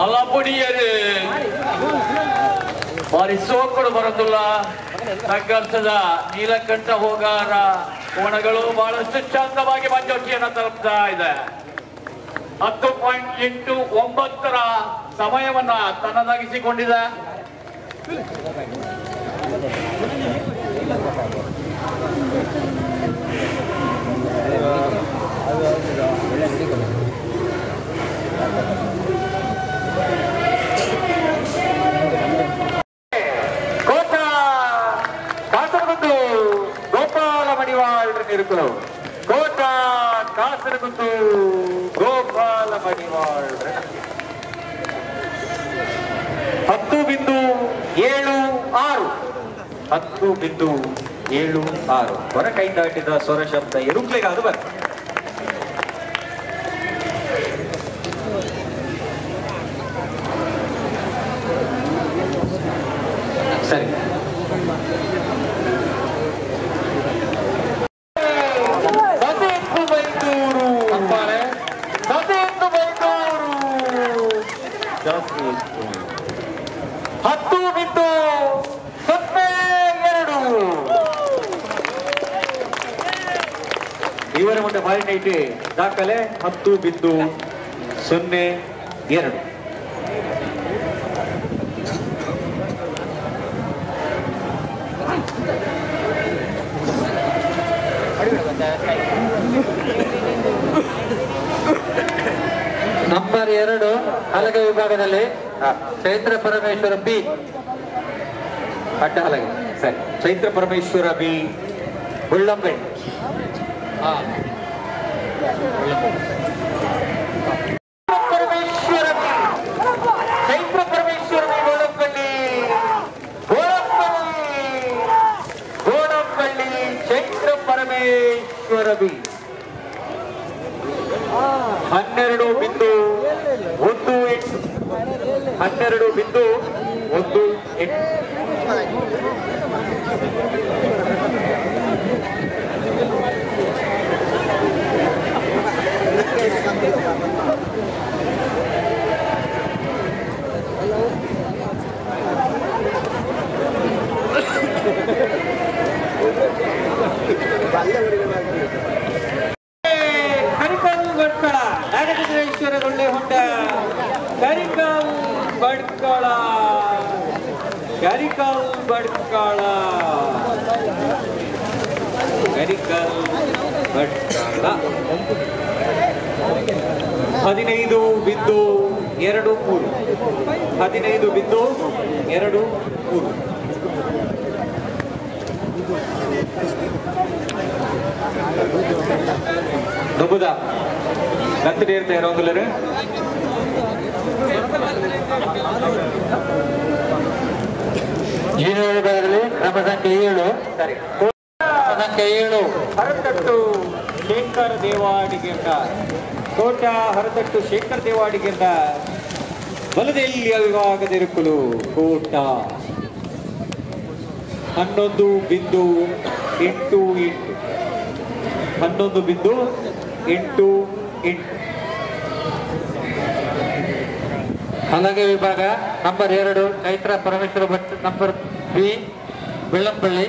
ಅಲ್ಲಪುಡಿಯರು ಬಾರಿ ಸೋಕಡು ಬರೋದಿಲ್ಲ. ನಗರ್ಸದ ನೀಲಕಂಠ ಹೋಗಾರ ಕೋಣಗಳು ಬಹಳಷ್ಟು ಚಂದವಾಗಿ ಮಂಜೋಟಿಯನ್ನು ತಲುಪ್ತಾ ಇದೆ. 10.89 ಸಮಯವನ್ನ ತನ್ನದಾಗಿಸಿಕೊಂಡಿದೆ. ಕಾಸರಗುಂದು ಗೋಪಾಲ ಮಡಿವಾಳ್ ಇರುಕಲು. ಕೋಟ ಕಾಸರಗುಂದು ಗೋಪಾಲ ಮಡಿವಾಳ್ 10.76 10.76 ಹೊರ ಕೈ ದಾಟಿದ ಸ್ವರ ಶಬ್ದ ಎರುಕ್ಲೆಗಾದು ಬರ್ತದೆ. ಸರಿ, ಜಾಸ್ತಿ 10.02 ಇವರ ಮುಂದೆ ಮಾರಿನೈಟಿ ದಾಖಲೆ 10.02. ನಂಬರ್ 2 ಹಲಗೆ ವಿಭಾಗದಲ್ಲಿ ಚೈತ್ರ ಪರಮೇಶ್ವರ ಬಿ ಅಡ್ಡ ಹಲಗೆ. ಸರಿ, Chaitra Parameshwara B Ullambe. Chaitra Parameshwara B Golampalli Chaitra Parameshwara B 12.18 Karikavu Badkala Nageshwaragolle ಹೊಂಡ ಕರಿಕಾವು ಬಡ್ಕಳ 15.23 ನುಬುದ ಗಂತು ನೇರ್ತಾ ಇರೋದಿಲ್ಲರು ಜೀವನದಲ್ಲಿ ಕ್ರಮ ಸಂಖ್ಯೆ 7. ಸರಿ, ಸಂಖ್ಯೆ 7 ಹರತಟ್ಟು ಶೇಖರ್ ದೇವಾಡಿಗೆಂಡ ಕೋಟ ಹರತಟ್ಟು ಶೇಖರ್ ದೇವಾಡಿಗೆಂಡ ಬಲದೆಲ್ಲಿಯ ವಿಭಾಗದಿರುಕಲು ಕೋಟ 11.88 ಹಲಗೆ ವಿಭಾಗ number 2 Chaitra Parameshwara Bhat. Number B Bellampalli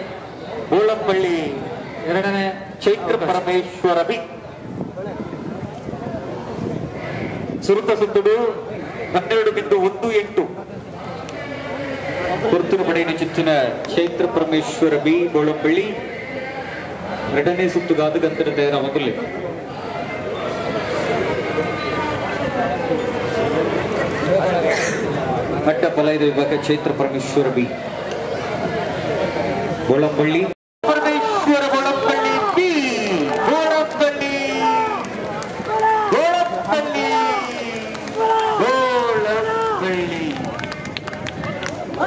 2ನೇ ಚೈತ್ರ ಪರಮೇಶ್ವರ ಬಿ. ಸುರುತ ಸುತ್ತುಡು 12.18 ಗುರುತಿನ ಪಡೆಯಿನ ಚಿತ್ತಿನ ಚೈತ್ರ ಪರಮೇಶ್ವರ ಬಿ ಬೋಳಂಬಳ್ಳಿ 2ನೇ ಸುತ್ತುಗಾದ ಗಂತರ ತಯಾರಾಗಲಿ. ಮಟ್ಟ ಬಲೈದ ವಿಭಾಗ ಚೈತ್ರ ಪರಮೇಶ್ವರ ಬಿ ಬೋಳಂಬಳ್ಳಿ ಪರಮೇಶ್ವರ ಬೋಳಂಬಳ್ಳಿ ಬಿ ಬೋಳಂಬಳ್ಳಿ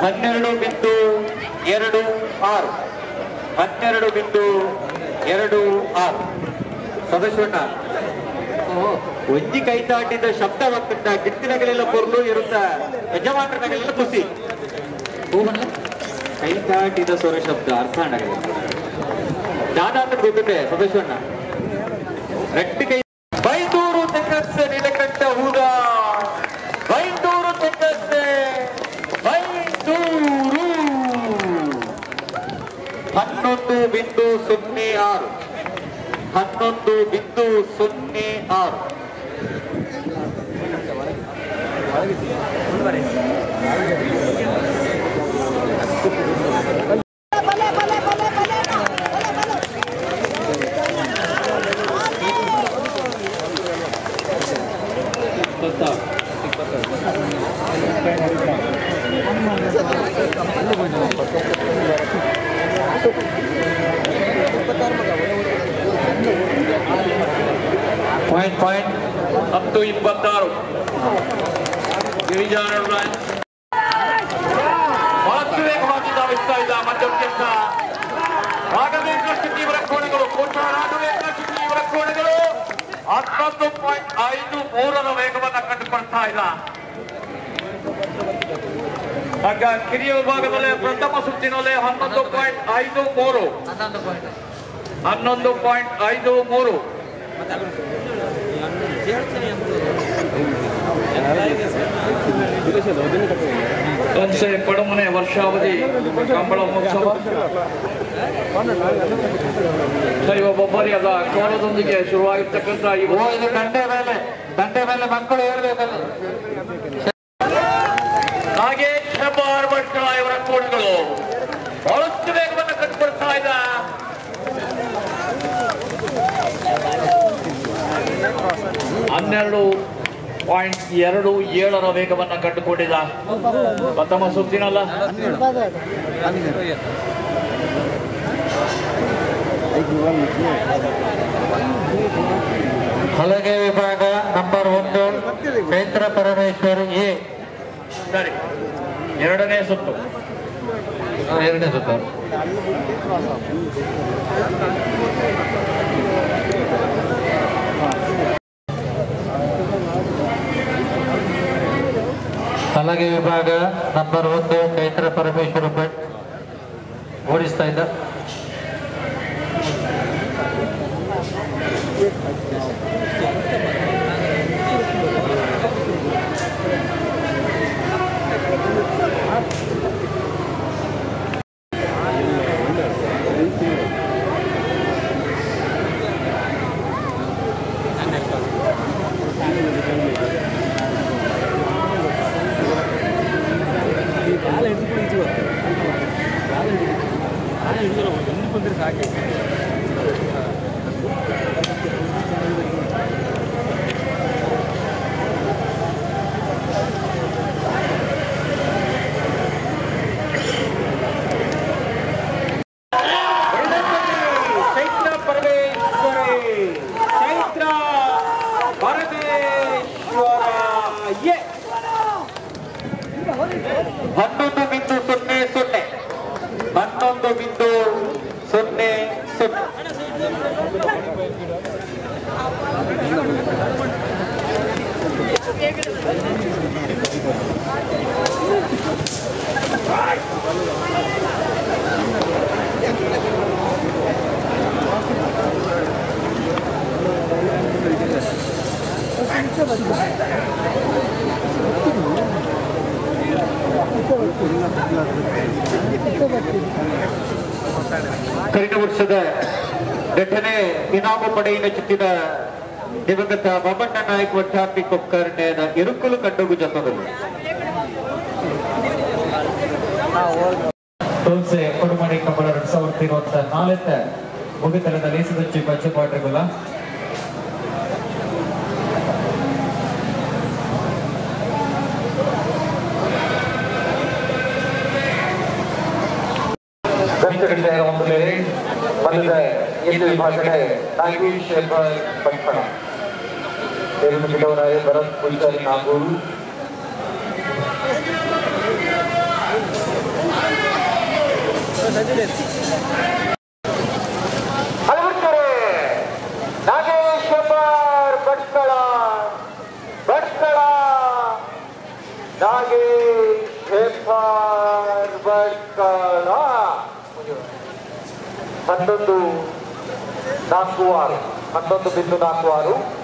12.26 ಸದಸ್ಯಣ್ಣ ಒಂಜಿ ಕೈ ದಾಟಿದ ಶಬ್ದ ಒಕ್ಕಟ್ಟ ಗಿತ್ತಿನಗಳೆಲ್ಲ ಪೊರ್ಲು ಇರುತ್ತ ಯಜಮಾನರಗಳೆಲ್ಲ ಖುಷಿ ಕೈ ದಾಟಿದ ಸ್ವರ ಶಬ್ದ ಅರ್ಥ ಆಗಲ್ಲ. ಜ್ಞಾನಾಂತರ ಗೊತ್ತಿದೆ ಸದಸ್ಯಣ್ಣ ರೆಡ್ ಕೈ ಬೈಂದೂರು ತೆಕ್ಕಸ್ಸೆ ನೀಲಕಂಠ ಹೂದ Byndoor Tekkasse Byndoor 11.06 11.06 point up to 26 ಗಿರಿಜಾನ ಬಹಳಷ್ಟು ವೇಗವಾಗಿ ಧಾವಿಸ್ತಾ ಇದ್ದ ಮಧ್ಯಕ್ಕಿಂತ ರಾಘವೇಂದ್ರ ಶೆಟ್ಟಿ ಇವರ ಕೋಣೆಗಳು ಕೋಟ ರಾಘವೇಂದ್ರ ಶೆಟ್ಟಿ ಇವರ ಕೋಣೆಗಳು 11.53 ವೇಗವನ್ನು ಕಂಡುಕೊಳ್ತಾ ಇಲ್ಲ. ಆಗ ಕಿರಿಯ ವಿಭಾಗದಲ್ಲಿ ಪ್ರಥಮ ಸುತ್ತಿನಲ್ಲಿ 11.53 ಒಂದ್ಸೆ ಪಡಮನೆ ವರ್ಷಾವಧಿ ಕಂಬಳ ಮಹೋತ್ಸವ ಸರಿ ಒಬ್ಬೊಬ್ಬರಿಯಾದ ಕೋಲದೊಂದಿಗೆ ಶುರುವಾಗಿರ್ತಕ್ಕಂಥ ಇದು ದಂಡೆ ಮೇಲೆ ಮಕ್ಕಳು ಹೇಳ್ಬೇಕಲ್ಲ. ನಾಗೇಶ್ ಹೆಬ್ಬಾರ್ ಭಟ್ಕಳ ಇವರ ಕೋಣೆಗಳು ಬಹಳಷ್ಟು ವೇಗವನ್ನು ಕಂಡುಕೊಳ್ತಾ ಇದ್ದ 12.27 ವೇಗವನ್ನು ಕಂಡುಕೊಂಡಿದ್ದ ಪ್ರಥಮ ಸುತ್ತಿನಲ್ಲ. ಹಲಗೆ ವಿಭಾಗ ನಂಬರ್ 1 ಚೈತ್ರ ಪರಮೇಶ್ವರ್ ಎ. ಸರಿ, ಎರಡನೇ ಸುತ್ತು. ಹಲಗೆ ವಿಭಾಗ ನಂಬರ್ 1 ಚೈತ್ರ ಪರಮೇಶ್ವರ ಭಟ್ ಓಡಿಸ್ತಾ ಇದ್ದ. ಕಳೆದ ವರ್ಷದ ಘಟನೆ ಇನಾಮು ಪಡೆಯಿನ ಚಿತ್ತಿನ ದಿವಂಗತ ಬೊಮ್ಮಣ್ಣ ನಾಯಕ್ ವಟ್ಟಾಪಿ ಕೊಕ್ಕರ್ಣೆಯ ಇರುಕುಲು ಕಂಡುಗು ಜೊತೆಗಳು ತೋಲ್ಸೆ ಕೊಡುಮಣಿ ಕಂಬಳ 2024 ಮುಗಿತಲದ ಲೇಸದಚ್ಚಿ ಪಂಚಪಾಠಗುಲ ವಿಭಾಗಕ್ಕೆ ನಾಗೇಶ್ ಹೆಬ್ಬಾರ್ ಭಟ್ಕಳ ಭರತ್ ಪೂಜಾರಿ ನಾಗೂರು ನಾಗೇಶ್ ಹೆಬ್ಬಾರ್ ಭಟ್ಕಳ ನಾಗೇಶ್ ಹೆಬ್ಬಾರ್ ಭಟ್ಕಳ 11 4-6 11.46